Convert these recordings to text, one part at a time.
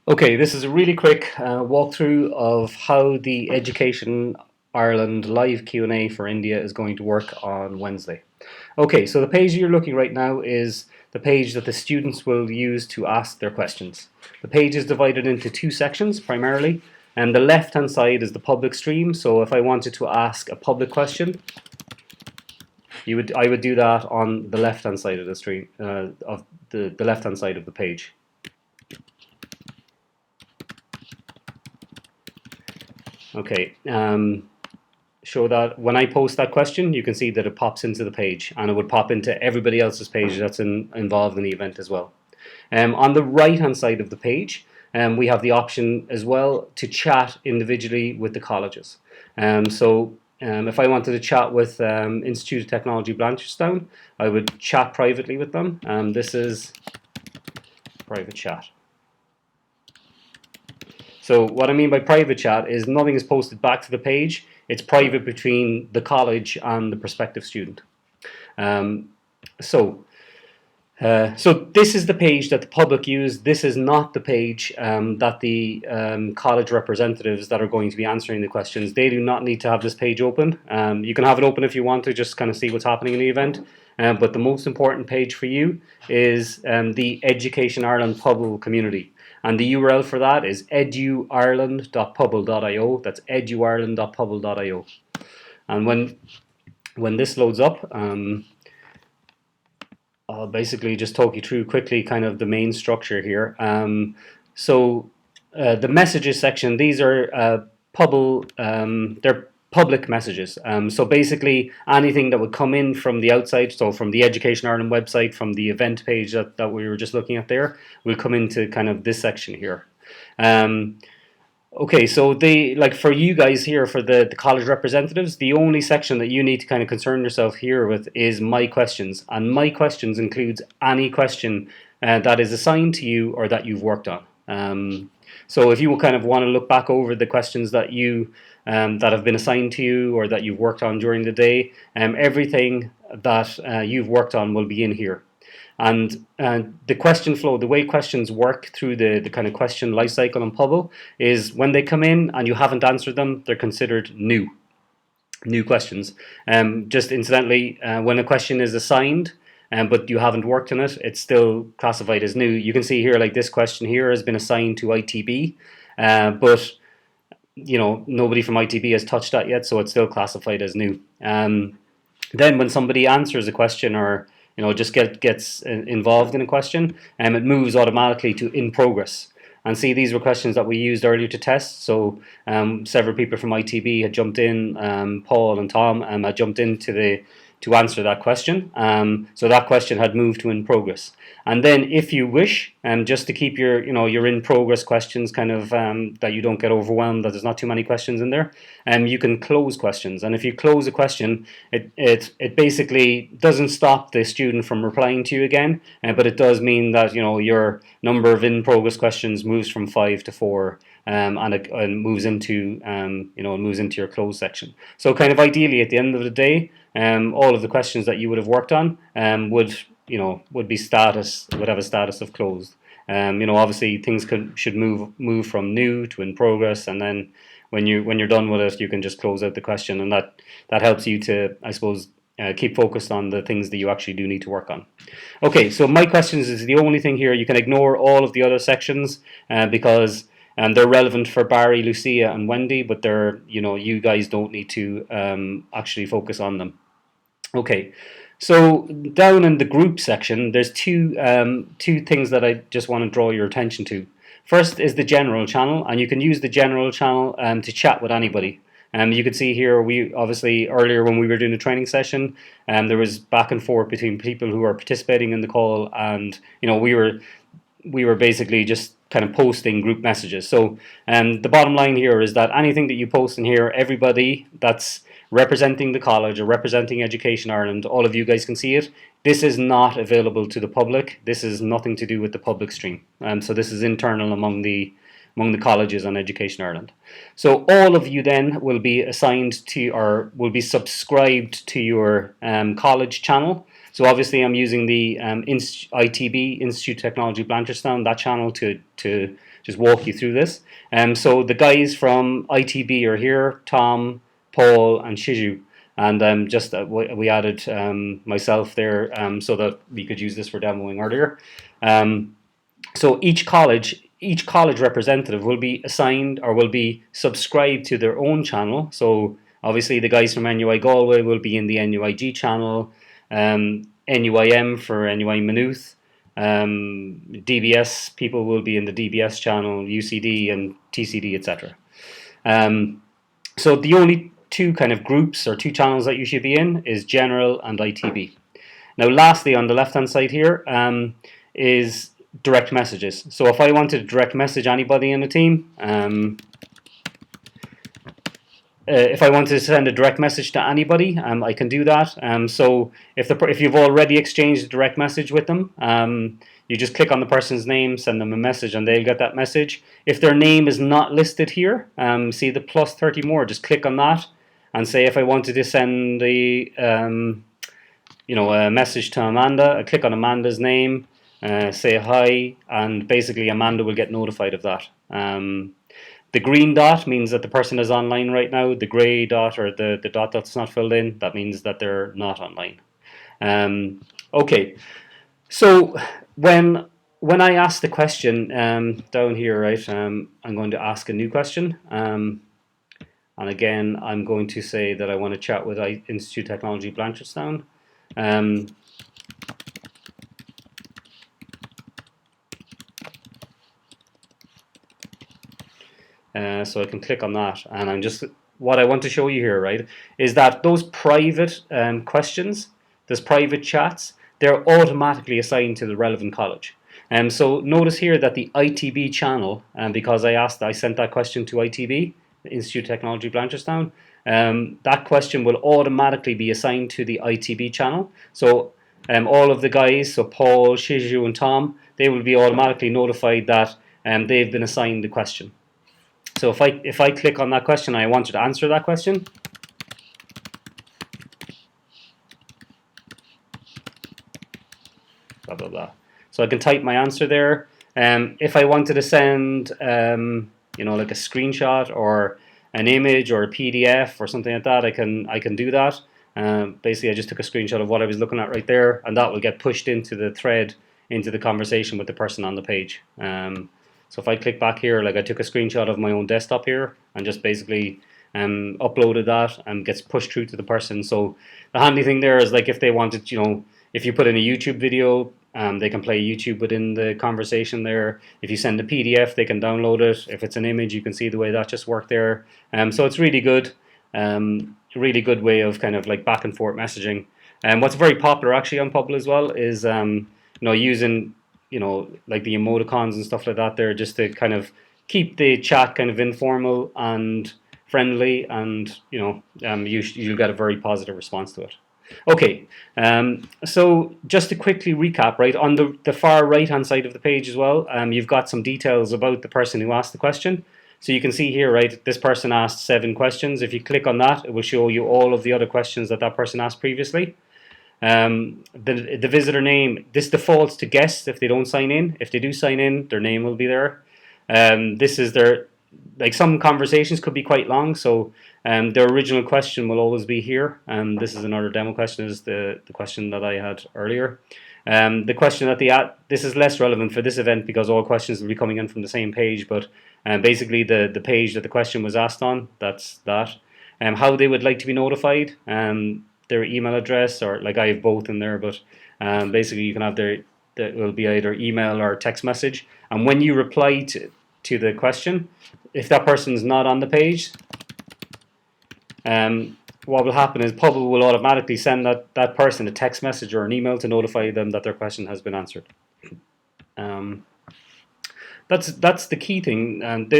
Okay, this is a really quick walkthrough of how the Education Ireland live Q&A for India is going to work on Wednesday. Okay, so the page you're looking right now is the page that the students will use to ask their questions. The page is divided into two sections primarily, and the left-hand side is the public stream. So if I wanted to ask a public question, I would do that on the left-hand side of the stream, of the left-hand side of the page. Okay, show that when I post that question, you can see that it pops into the page, and it would pop into everybody else's page that's involved in the event as well. On the right hand side of the page, we have the option as well to chat individually with the colleges. If I wanted to chat with Institute of Technology Blanchardstown, I would chat privately with them. This is private chat. So what I mean by private chat is nothing is posted back to the page. It's private between the college and the prospective student. So this is the page that the public use. This is not the page that the college representatives that are going to be answering the questions, they do not need to have this page open. You can have it open if you want to just kind of see what's happening in the event. But the most important page for you is the Education Ireland Pubble community. And the URL for that is eduireland.pubble.io. That's eduireland.pubble.io. And when this loads up, I'll basically just talk you through quickly kind of the main structure here. The messages section, these are Pubble, they're public messages. So basically anything that would come in from the outside, so from the Education Ireland website, from the event page that we were just looking at there, will come into kind of this section here. Okay, so for you guys here, for the college representatives, the only section that you need to kind of concern yourself here with is My Questions. And My Questions includes any question that is assigned to you or that you've worked on. So if you kind of want to look back over the questions that that have been assigned to you or that you've worked on during the day, everything that you've worked on will be in here. And the question flow, the way questions work through the kind of question life cycle in Pubble is when they come in and you haven't answered them, they're considered new questions. Just incidentally, when a question is assigned, but you haven't worked on it, it's still classified as new. You can see here, like this question here has been assigned to ITB, but nobody from ITB has touched that yet, so it's still classified as new. Then when somebody answers a question or just gets involved in a question, it moves automatically to in progress. And see, these were questions that we used earlier to test. So several people from ITB had jumped in, Paul and Tom had jumped in to answer that question. So that question had moved to in progress. And then if you wish, just to keep your in progress questions kind of that you don't get overwhelmed, that there's not too many questions in there, you can close questions. And if you close a question, it basically doesn't stop the student from replying to you again, but it does mean that your number of in progress questions moves from 5 to 4. And it moves into your closed section. So kind of ideally at the end of the day, all of the questions that you would have worked on would have a status of closed. Obviously things should move from new to in progress, and then when you're done with it, you can just close out the question, and that helps you to, I suppose, keep focused on the things that you actually do need to work on. Okay, so My Questions is the only thing here. You can ignore all of the other sections because they're relevant for Barry, Lucia, and Wendy, but you guys don't need to actually focus on them. Okay, so down in the group section, there's two things that I just want to draw your attention to. First is the general channel, and you can use the general channel to chat with anybody. You can see here, we obviously earlier when we were doing a training session, there was back and forth between people who are participating in the call, and we were basically just kind of posting group messages. So the bottom line here is that anything that you post in here, everybody that's representing the college or representing Education Ireland, all of you guys can see it. This is not available to the public. This is nothing to do with the public stream. So this is internal among the colleges on Education Ireland. So all of you then will be assigned to, or will be subscribed to your college channel. So obviously I'm using the ITB, Institute of Technology Blanchardstown, that channel to just walk you through this. So the guys from ITB are here: Tom, Paul, and Shiju. And we added myself there so that we could use this for demoing earlier. So each college representative will be assigned or will be subscribed to their own channel. So obviously the guys from NUI Galway will be in the NUIG channel, NUIM for NUI Maynooth, DBS people will be in the DBS channel, UCD and TCD, etc. So the only two kind of groups or two channels that you should be in is general and ITB. Now lastly, on the left hand side here is direct messages. So if I wanted to direct message anybody in the team, if I wanted to send a direct message to anybody, I can do that. So if you've already exchanged a direct message with them, you just click on the person's name, send them a message, and they'll get that message. If their name is not listed here, see the plus 30 more, just click on that and say if I wanted to send a message to Amanda, I click on Amanda's name, say hi, and basically Amanda will get notified of that. The green dot means that the person is online right now. The grey dot, or the dot that's not filled in, that means that they're not online. Okay, so when I ask the question down here, right, I'm going to ask a new question. And again, I'm going to say that I want to chat with Institute Technology Blanchardstown. So I can click on that, and what I want to show you here, right, is that those private questions, those private chats, they're automatically assigned to the relevant college. So notice here that the ITB channel, because I sent that question to ITB, Institute of Technology Blanchardstown, that question will automatically be assigned to the ITB channel. So all of the guys, so Paul, Shiju, and Tom, they will be automatically notified that they've been assigned the question. So if I click on that question, I wanted to answer that question. Blah, blah, blah. So I can type my answer there. If I wanted to send, like a screenshot or an image or a PDF or something like that, I can do that. Basically, I just took a screenshot of what I was looking at right there, and that will get pushed into the thread, into the conversation with the person on the page. So if I click back here, like I took a screenshot of my own desktop here and just basically uploaded that and gets pushed through to the person. So the handy thing there is, like, if they wanted, if you put in a YouTube video, they can play YouTube within the conversation there. If you send a PDF, they can download it. If it's an image, you can see the way that just worked there. So it's really good, really good way of kind of like back and forth messaging. And what's very popular actually on Pubble as well is using like the emoticons and stuff like that there, just to kind of keep the chat kind of informal and friendly, and you'll get a very positive response to it. Okay, so just to quickly recap, right, on the far right hand side of the page as well, you've got some details about the person who asked the question. So you can see here, right, this person asked 7 questions. If you click on that, it will show you all of the other questions that person asked previously. The visitor name, this defaults to guests if they don't sign in. If they do sign in, their name will be there. This is like some conversations could be quite long, so their original question will always be here. This is another demo question, is the question that I had earlier. The question this is less relevant for this event because all questions will be coming in from the same page, but basically the page that the question was asked on, that's that. How they would like to be notified, their email address, or like I have both in there, but basically you can have it will be either email or text message, and when you reply to the question, if that person's not on the page, what will happen is Pubble will automatically send that person a text message or an email to notify them that their question has been answered. That's the key thing, and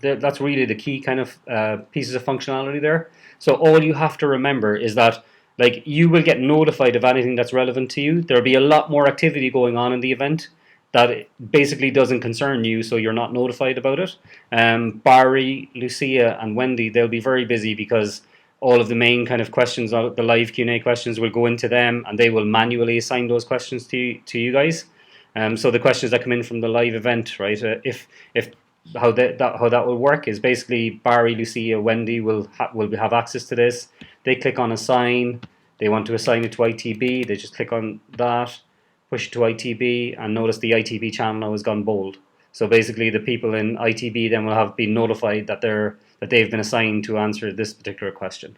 that's really the key kind of pieces of functionality there. So all you have to remember is that, like, you will get notified of anything that's relevant to you. There'll be a lot more activity going on in the event that basically doesn't concern you, so you're not notified about it. Barry, Lucia, and Wendy, they'll be very busy because all of the main kind of questions, the live Q&A questions, will go into them, and they will manually assign those questions to you guys. So the questions that come in from the live event, right? If how that will work is basically Barry, Lucia, Wendy will have access to this. They click on assign. They want to assign it to ITB. They just click on that, push it to ITB, and notice the ITB channel now has gone bold. So basically, the people in ITB then will have been notified that they've been assigned to answer this particular question.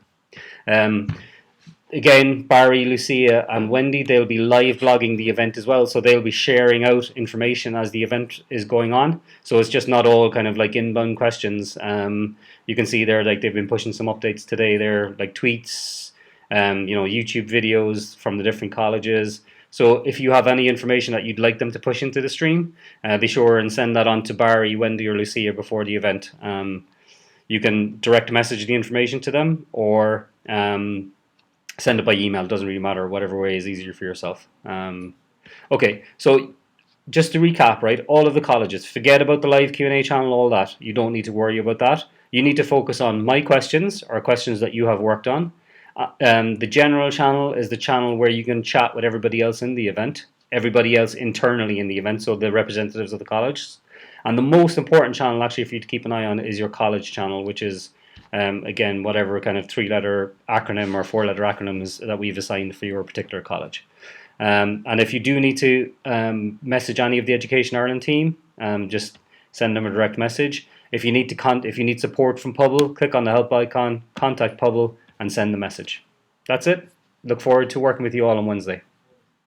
Again, Barry, Lucia, and Wendy, they'll be live blogging the event as well. So they'll be sharing out information as the event is going on. So it's just not all kind of like inbound questions. You can see there, like they've been pushing some updates today. They're like tweets, YouTube videos from the different colleges. So if you have any information that you'd like them to push into the stream, be sure and send that on to Barry, Wendy, or Lucia before the event. You can direct message the information to them, or send it by email. It doesn't really matter. Whatever way is easier for yourself. Okay, so just to recap, right? All of the colleges, forget about the live Q&A channel, all that. You don't need to worry about that. You need to focus on my questions, or questions that you have worked on. The general channel is the channel where you can chat with everybody else in the event, everybody else internally in the event, so the representatives of the colleges. And the most important channel actually for you to keep an eye on is your college channel, which is again, whatever kind of 3-letter acronym or 4-letter acronym is that we've assigned for your particular college. And if you do need to message any of the Education Ireland team, just send them a direct message. If you need support from Pubble, click on the help icon, contact Pubble, and send the message. That's it. Look forward to working with you all on Wednesday.